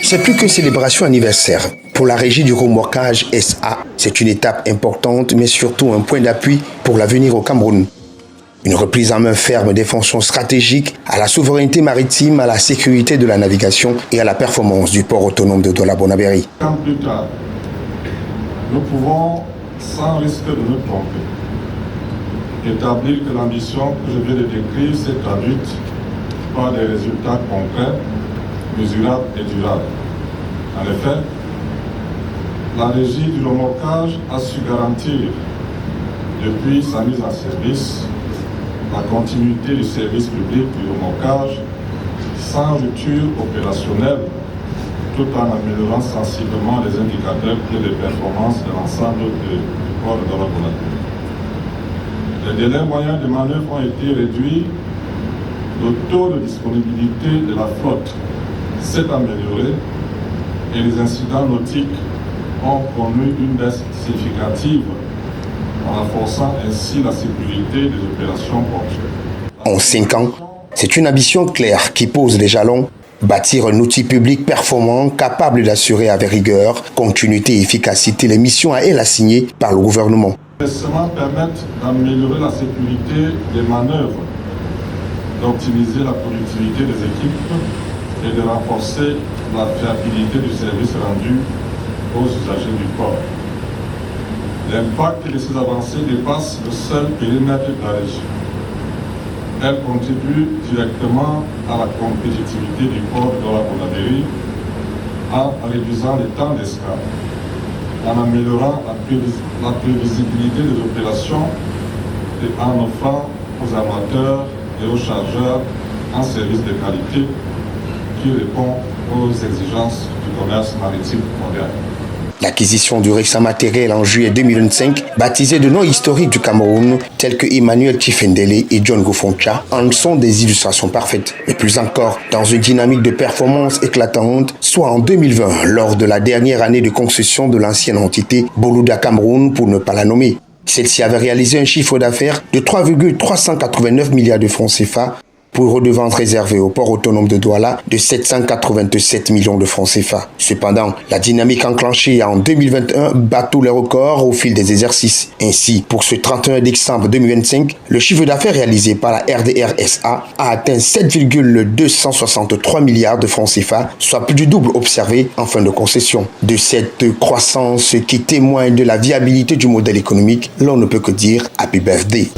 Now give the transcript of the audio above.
C'est plus qu'une célébration anniversaire. Pour la régie du remorquage SA, c'est une étape importante, mais surtout un point d'appui pour l'avenir au Cameroun. Une reprise en main ferme des fonctions stratégiques à la souveraineté maritime, à la sécurité de la navigation et à la performance du port autonome de Douala-Bonabéry. Plus tard, nous pouvons, sans risque de nous tromper, établir que l'ambition que je viens de décrire s'est traduite par des résultats concrets, mesurables et durables. En effet, la régie du remorquage a su garantir, depuis sa mise en service, la continuité du service public du remorquage sans rupture opérationnelle, tout en améliorant sensiblement les indicateurs clés de performance de l'ensemble du port de Douala-Bonabéry. Les délais moyens de manœuvre ont été réduits, le taux de disponibilité de la flotte s'est amélioré et les incidents nautiques ont connu une baisse significative en renforçant ainsi la sécurité des opérations portuaires. En 5 ans, c'est une ambition claire qui pose les jalons. Bâtir un outil public performant capable d'assurer avec rigueur, continuité et efficacité les missions à elle assignées par le gouvernement. Les investissements permettent d'améliorer la sécurité des manœuvres, d'optimiser la productivité des équipes et de renforcer la fiabilité du service rendu aux usagers du port. L'impact de ces avancées dépasse le seul périmètre de la région. Elle contribue directement à la compétitivité du port de Douala-Bonabéry en réduisant les temps d'escale, en améliorant la prévisibilité des opérations et en offrant aux amateurs et aux chargeurs un service de qualité qui répond aux exigences du commerce maritime moderne. L'acquisition du récent matériel en juillet 2025, baptisé de noms historiques du Cameroun, tels que Emmanuel Tifendele et John Gofoncha, en sont des illustrations parfaites. Mais plus encore, dans une dynamique de performance éclatante, soit en 2020, lors de la dernière année de concession de l'ancienne entité Boluda Cameroun, pour ne pas la nommer. Celle-ci avait réalisé un chiffre d'affaires de 3,389 milliards de francs CFA, pour redevances réservées au port autonome de Douala de 787 millions de francs CFA. Cependant, la dynamique enclenchée en 2021 bat tous les records au fil des exercices. Ainsi, pour ce 31 décembre 2025, le chiffre d'affaires réalisé par la RDR-SA a atteint 7,263 milliards de francs CFA, soit plus du double observé en fin de concession. De cette croissance qui témoigne de la viabilité du modèle économique, l'on ne peut que dire Happy Birthday.